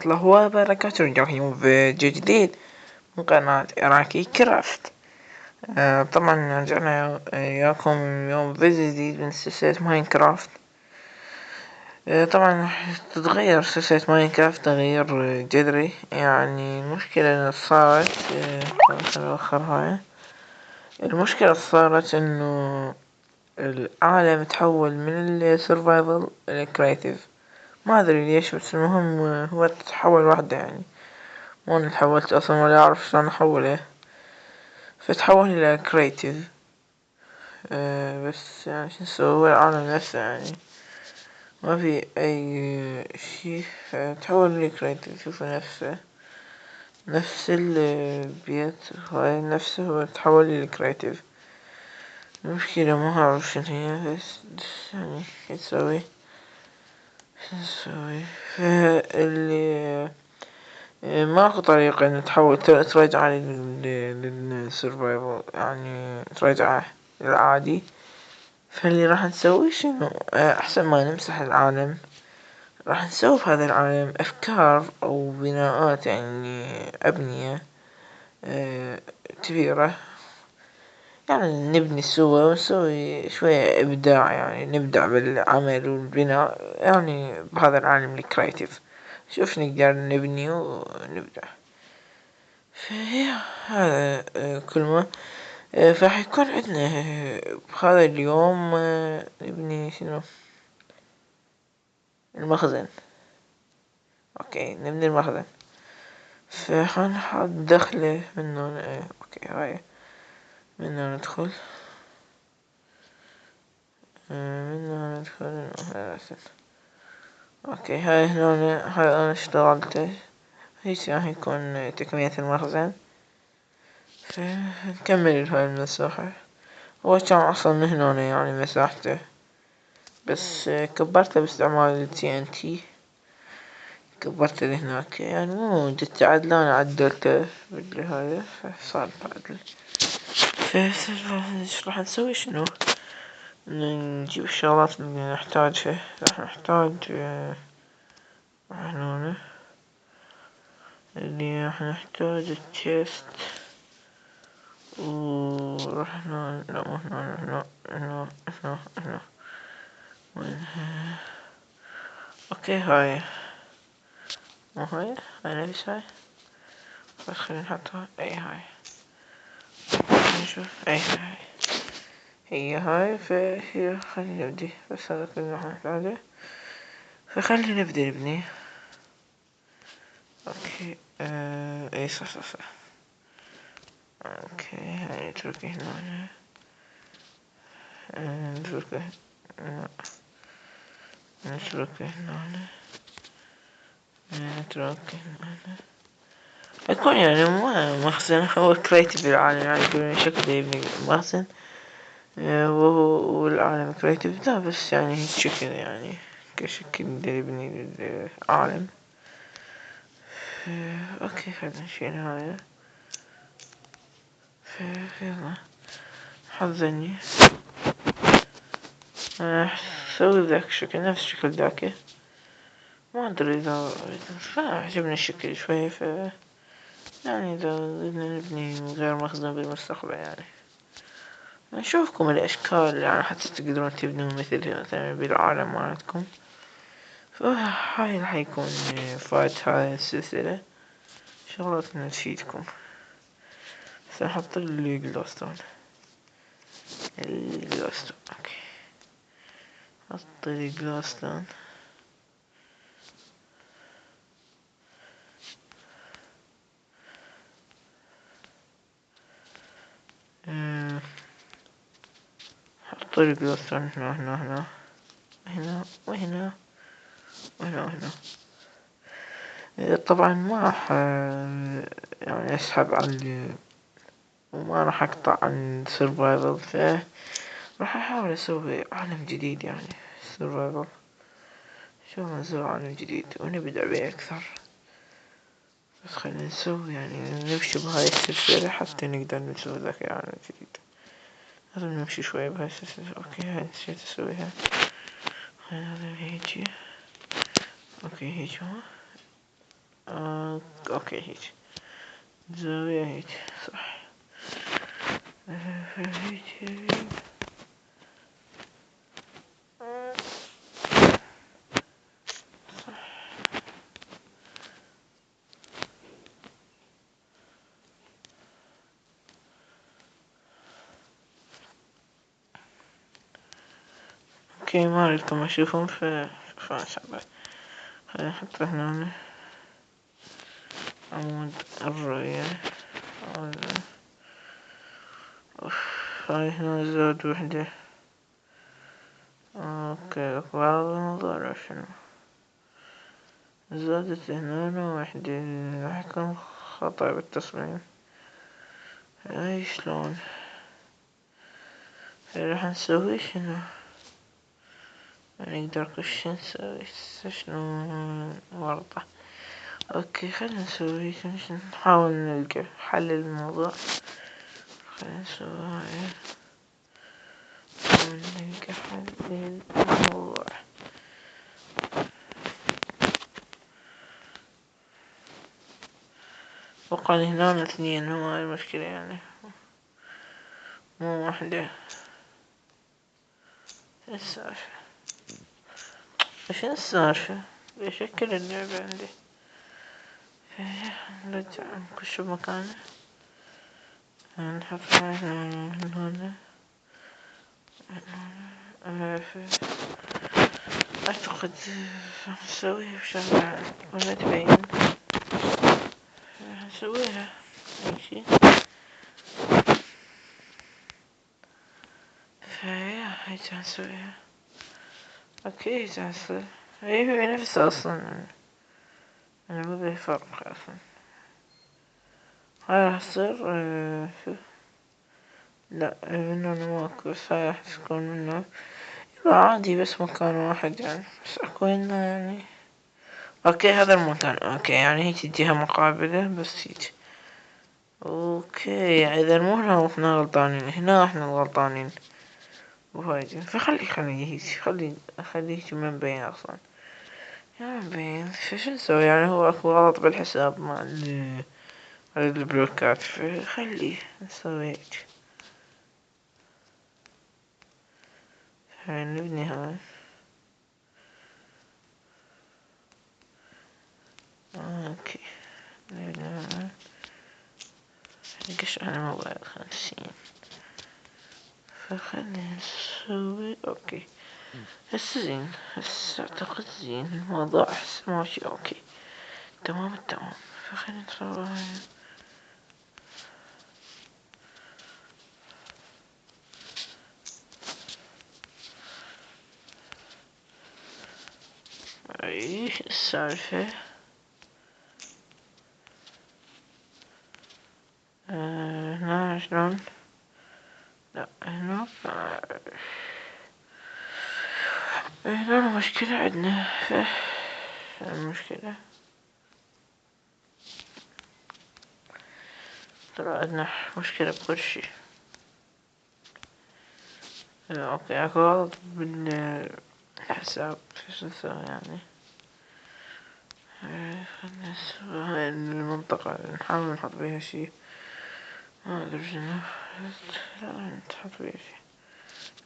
الله وبركاته، رجعكم يوم فيديو جديد من قناة إراكي كرافت. طبعا رجعنا وياكم يوم فيديو جديد من سلسلة ماينكرافت. طبعا راح تتغير سلسلة ماينكرافت تغيير جذري. يعني المشكلة صارت هاي المشكلة صارت انه العالم تحول من السرفايفل الى كرياتيف. ما ادري ليش، بس المهم هو تحول واحدة يعني. مو انا تحولت اصلا ولا اعرف شلون احوله، فتحول الى كرياتيف. بس يعني شو نسوي، هو العالم نفسه يعني ما في اي شي، فتحول الى كرياتيف. شوفوا نفس البيت هاي نفسه، هو تحول الى كرياتيف. المشكلة ما اعرف شنو هي، بس يعني شو نسوي فاللي ماكو طريقة ان تحول ترجع للسرفايفل، يعني ترجعه للعادي. فاللي راح نسويه شنو، احسن ما نمسح العالم راح نسوي في هذا العالم افكار او بناءات، يعني ابنية كبيرة. يعني نبني سوا ونسوي شوية ابداع، يعني نبدع بالعمل والبناء يعني بهذا العالم الكرياتيف. شوف نقدر نبني ونبدع. فهي هذا كل ما فراح يكون عندنا بهذا اليوم نبني شنو، المخزن. اوكي نبني المخزن، فحنحط دخله من هنا. اوكي هاي من هنا ندخل، من هنا ندخل. اوكي هاي هنا، هاي انا اشتغلته. هيك راح يكون تكمية المخزن. فنكمل هاي المساحة. هو كان اصلا من هنا يعني مساحته، بس كبرته باستعمال ال TNT. كبرته لهناك، يعني مو جت عدلان عدلته بالهذا فصار عدل. راح نسوي شنو، نجيب الشغلات اللي نحتاجها. راح نحتاج هنا اللي راح نحتاج التشيست، وراح هنا. لا مو هنا وينها. اوكي هاي مو هاي نفس هاي، بس خلينا نحطها. اي هاي نشوف اي هي هاي. فهي خلينا نبدي، بس هذا كله راح نحتاجه، فخلينا نبني. اوكي اي صح. اوكي هاي نتركه هنا، نتركه هنا، نتركه هنا، نتركه هنا. يكون يعني مخزن هو كرياتيف العالم، يعني يقولون شكله يبني مخزن وهو والعالم كرياتيف. لا بس يعني شكل، يعني كشكل يبني العالم. اوكي خلينا نشيل هاي. يلا حظني سوي ذاك الشكل نفس شكل ذاك. ما ادري اذا عجبني الشكل شوية، يعني اذا بدنا نبني من غير مخزن بالمستقبل يعني نشوفكم الاشكال، يعني حتى تقدرون تبنوا مثلا بالعالم مالتكم. فهاي راح يكون فايدة هاي السلسلة، شغلات تفيدكم. سنحط الجلوستون. اوكي حط الجلوستون. حط الجلوستون هنا وهنا. طبعا ما راح يعني اسحب على وما راح اقطع عن سرفايفل، راح احاول اسوي عالم جديد، يعني سرفايفل. شو نسوي عالم جديد ونبدع به اكثر. بس خلينا نسوي يعني نمشي بهاي السلسلة حتى نقدر نسوي ذاك العالم الجديد. لازم نمشي شوي بهاي السلسلة. اوكي هاي نسيت اسويها. هذا هيجي. اوكي هيجي اوكي هيك زاوية هيك صح. هيك اوكي ما اريدكم اشوفهم فما شاء الله. خلينا نحط هنا عمود الرؤية. هاي هنا زاد وحدة. اوكي بعض الموضوع شنو زادت هنا وحدة راح يكون خطأ بالتصميم. هاي شلون راح نسوي شنو نقدر كلش نسوي شنو ورطة. اوكي خلينا نسوي نحاول نلقى حل للموضوع. خلينا نسوي هاي نحاول نلقى حل للموضوع. وقال هنا اثنين هو هاي المشكلة يعني مو واحدة. السالفة ايش السالفة بشكل اللعبة عندي. نرجع نكش بمكانه نحط هنا اعتقد نسويها بشغلة ولا تبين نسويها ماشي. هاي نسويها اوكي تصير هي نفسها اصلا انا ما بي فرق اصلا. هاي راح تصير لا منه ماكو بس هاي راح تكون منه عادي بس مكان واحد يعني بس اكو هنا يعني. اوكي هذا المكان اوكي يعني هيك الجهة مقابلة بس هيك. اوكي يعني اذا مو هنا احنا غلطانين هنا احنا الغلطانين وهاي فخلي هيك خلي هيك ما مبين اصلا يا مبين شو نسوي يعني هو اكو غلط بالحساب مال البلوكات فخليه نسوي هيك. هاي نبني هاي اوكي نبني هاي نقش على موبايل 50 فخلينا نسوي اوكي هسه زين هسه اعتقد زين الموضوع هسه ماشي اوكي تمام التمام. فخلينا نسوي اي السالفة هنا شلون لا هنا هنا المشكلة عندنا المشكلة ترى عندنا مشكلة بكل شي. اوكي اكو غلط بالحساب شو نسوي يعني. خلنا نسوي هاي المنطقة اللي نحاول نحط بيها شي ما ادري شنو لا نحط بيها شي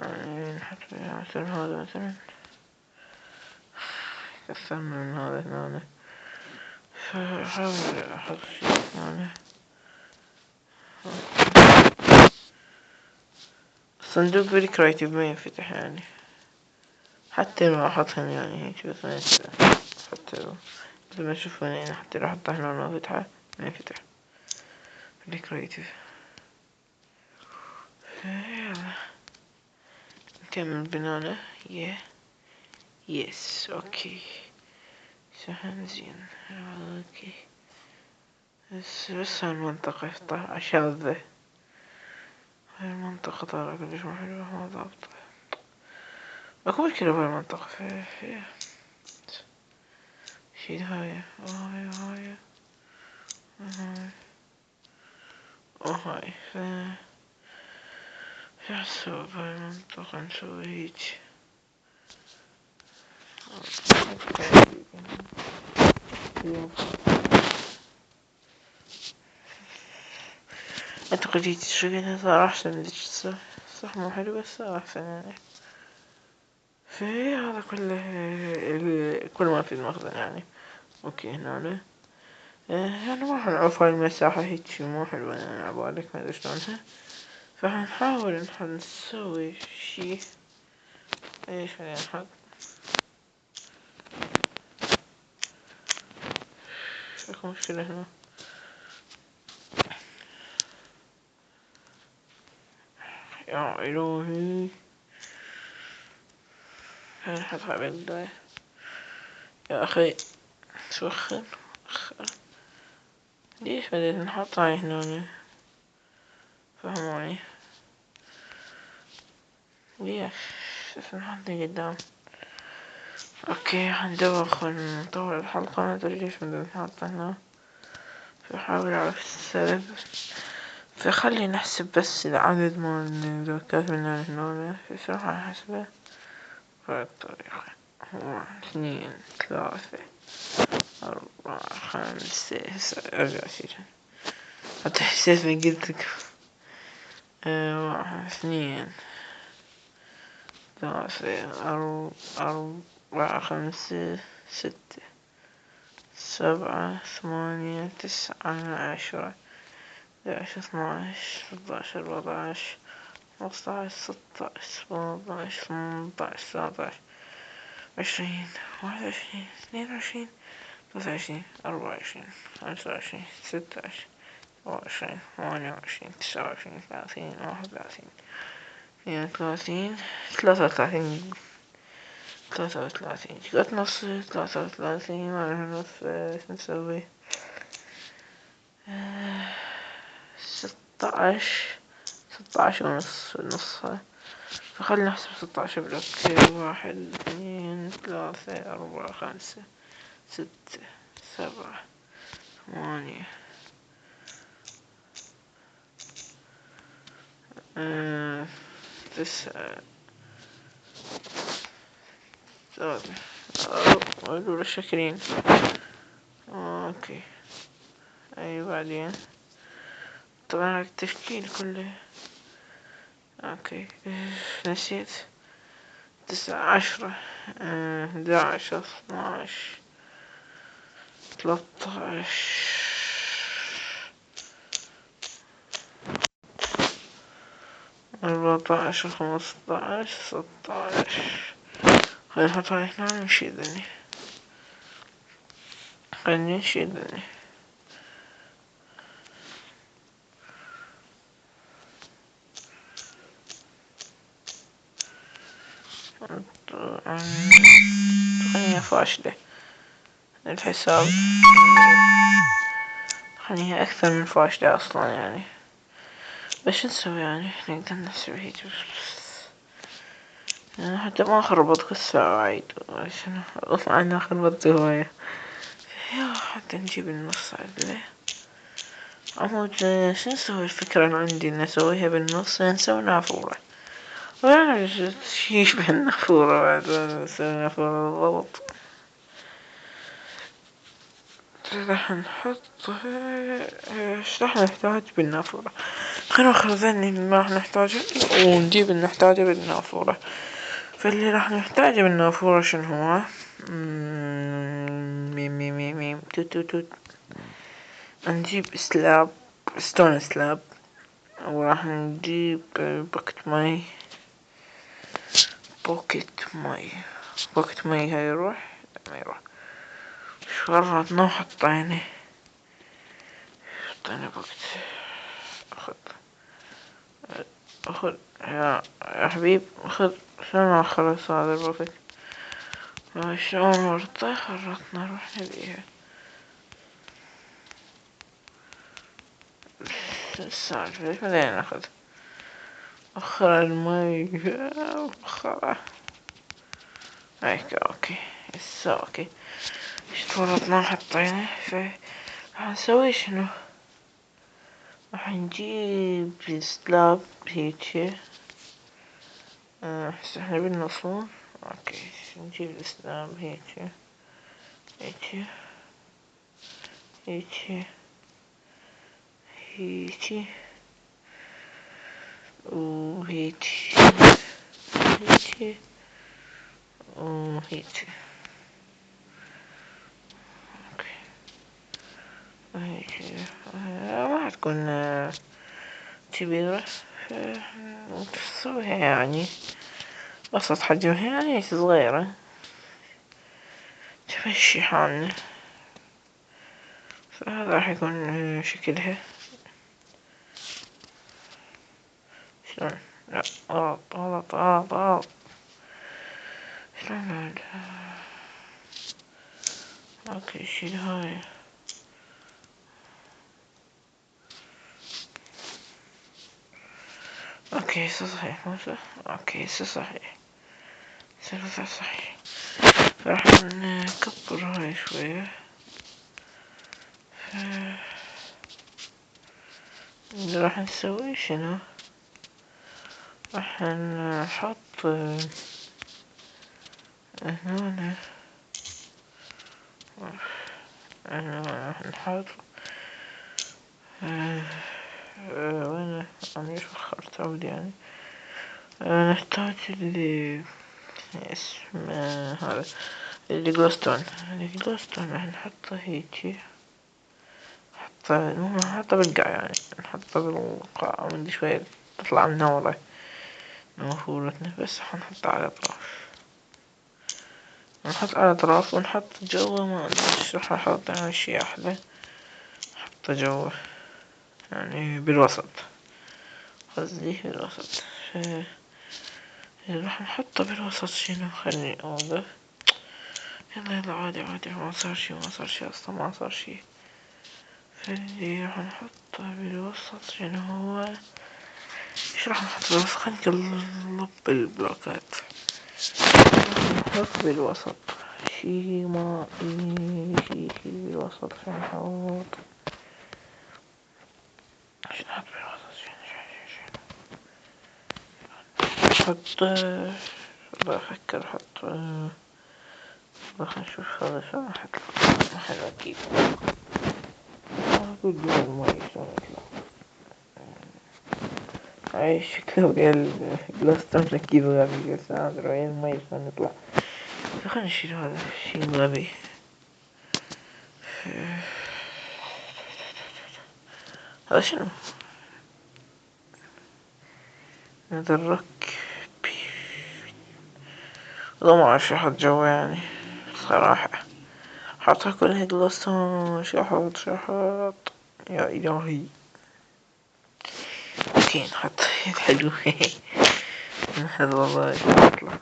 يعني نحط بيها مثلا هذا مثلا كثرنا من هذا هنا فحاول احط شي هنا. الصندوق فيري كرياتيف ما ينفتح يعني حتى لو احطهم يعني هيك بس ما ينفتح حتى لو مثل ما تشوفون يعني حتى لو احطه هنا ما فتحه ما ينفتح فيري كرياتيف. يلا نكمل بنانا يس اوكي سهل زين اوكي بس هالمنطقة شاذة. هاي المنطقة طالعة كلش مو حلوة ما ضابطة اكو مشكلة بهالمنطقة شيل هاي وهاي وهاي شو نسوي بهالمنطقة نسوي هيج اعتقد شكلها صار احسن ذيك صح مو حلو بس صار احسن يعني. في هذا كله كل ما في المخزن يعني. اوكي هنا يعني ما حنعوف هاي المساحة هيجي مو حلوة يعني عبالك ما ادري شلونها. فحنحاول نسوي شي. ايش خلينا نحط اكو مشكلة هنا. يا الهي نحط هاي بالبداية يا اخي سوخن ليش بديت نحط هاي هنا فهموني ليش نحط دي قدام. اوكي حندوخ نطول الحلقة ما ادري ليش بدنا نحط هنا. فحاول اعرف السبب. فخلي نحسب بس العدد مال البلوكات من هنا ايش راح نحسبه بهالطريقة. 2 3 4 5 ارجع اشيل حتى حسيت من قلتلك. 2 3 4 5 6 7 8 9 10 11 12 13 14 15 16 17 18 19 20 21 22 23 24 25 26 27 28 29 30 31 32 33 33 قلت نص 33 ما نص ايش نسوي 16 ونص نصها. فخلنا نحسب 16 بلوك 1 2 3 4 5 6 7 8 9 هذول الشكلين. اوكي اي بعدين طبعا التشكيل كله. اوكي نسيت 9 10 11 12 13 14 15 16. خلينا نحط هاي هنا ونشيل خلينا نشيل خليها فاشلة الحساب. خليها أكثر من فاشلة أصلا يعني. بس شو نسوي يعني نقدر نحسب هيك يعني حتى ما خربط كل ساعة عيد عشان أصلا أنا خربطت هواية. حتى نجيب النص عدله عمود. شو نسوي الفكرة اللي عندي نسويها بالنص نسوي نافورة. وانا شي يشبه النافورة بعد نسوي نافورة بالضبط. راح نحط ايش راح نحتاج بالنافورة. خلينا ناخذ ذني ما راح نحتاجه ونجيب اللي نحتاجه بالنافورة. فاللي راح نحتاجه بالنافورة شنو هو ميم ميم ميم ميم توت توت توت. نجيب سلاب ستون سلاب وراح نجيب بوكت ماي هاي يروح ما يروح. شغلتنا حطينا بوكت. اخذ يا حبيب اخذ. شلون اخلص هذا البوكت شلون ورطة خرطنا رحنا بيها. السالفة ليش بدينا ناخذ اخر المي اخره هيك اوكي هسه اوكي. اشتورطنا حطينا راح نسوي شنو. راح نجيب سلاب هيجي هسه احنا بالنصون. اوكي نجيب السلاب هيجي هيجي هيجي هيجي وهيجي هيجي وهيجي. اوكي هيجي ما هتكون كبيرة، وتسويها يعني وسط حجمها، يعني صغيرة تمشي حالنا. فهذا راح يكون شكلها. شلون؟ لا غلط غلط غلط غلط. شلون هذا؟ اوكي شيل هاي. اوكي صحيح مو صح. اوكي صحيح صحيح. راح نكبر هاي شوية. اللي راح نسوي شنو؟ راح نحط هنا راح نحط وين أنا ايش وخرت عود يعني. نحتاج اللي اسمه هذا الجلوستون. الجلوستون راح نحطه هيجي، نحطه بالقاع يعني، نحطه بالقاع ومدري شوية تطلع منورة نافورتنا، بس حنحطه على الأطراف. نحط على الأطراف ونحط جوا، ما أدري ايش راح أحط يعني شي أحلى. نحطه جوا يعني بالوسط، قصدي بالوسط. راح نحطه بالوسط. شنو خلي اوقف. يلا عادي ما صار شي اصلا ما صار شي. فاللي راح نحطه بالوسط شنو هو؟ ايش راح نحط بالوسط؟ خلينا نقلب البلوكات. نحط بالوسط شي مائي، شي بالوسط. شو نحط بالوسط؟ نحط والله افكر احط خلينا نشوف هذا شو راح يطلع. حلو اكيد. اقول له الماي شلون يطلع. هاي شكله ويا البلاستر مركبه غبي، بس ما ادري ويا الماي شلون يطلع. خلينا نشيل هذا الشي الغبي. هذا شنو؟ هذا الرك. والله ما اعرف شو احط جوا يعني صراحة. حطها كلها جلوستون. شو احط يا الهي. اوكي نحط حلو. هذا والله يطلع.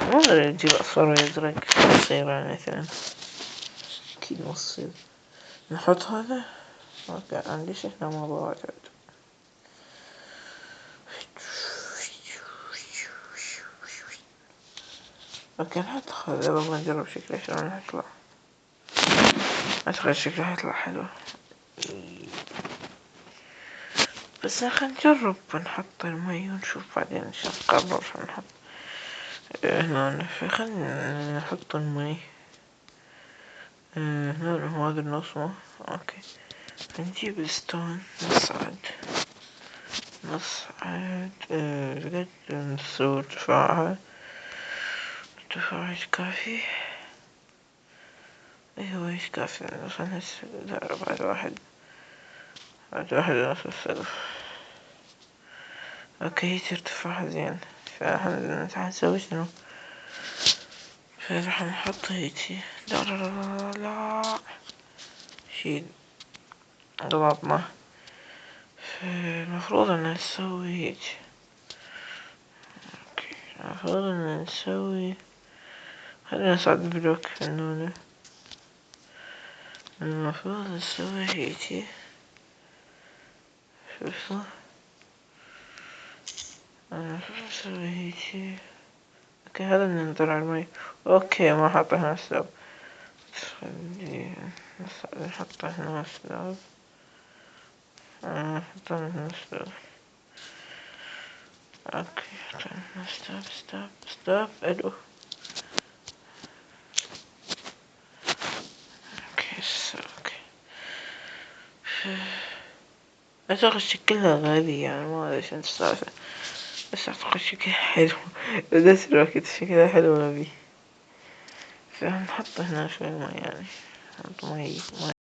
ما ادري نجيب اصفر وازرق يصير يعني مثلا. اكيد نص نحط هذا. اوكي عندي هنا موضوع واجد. اوكي نحط هذا. يلا نجرب شكله شلون يطلع. اعتقد شكله هيطلع حلو، بس خلينا نجرب نحط المي ونشوف بعدين ايش نقرر شو نحط. هنا خلينا نحط المي هنا. هو هذا النص مو اوكي. نجيب الستون نصعد قد نسوي ارتفاعها. ارتفاع ايش كافي. ايوه ايش كافي. خلنا نجرب. بعد واحد ونص السقف. اوكي ارتفاع زين. فحنسوي شنو؟ فراح نحط هيجي. لا لا لا لا شيل غلطنا. المفروض ان نسوي هيجي. اوكي المفروض ان نسوي. خلينا نصعد البلوك هنونه. المفروض نسوي هيجي. شوفوا المفروض نسوي هيجي. اوكي هذا ننظر على المي. اوكي ما حطينا سلاب. خلي نحطه هنا سلاب. حطينا هنا سلاب. اوكي حطينا ستوب الو. اوكي اوكي أعتقد شكلها غالي يعني ما أدري شنو السالفة بس أعتقد شكلها حلو بنفس الوقت شكلها حلو غبي فنحط هنا شوي ماي يعني نحط ماي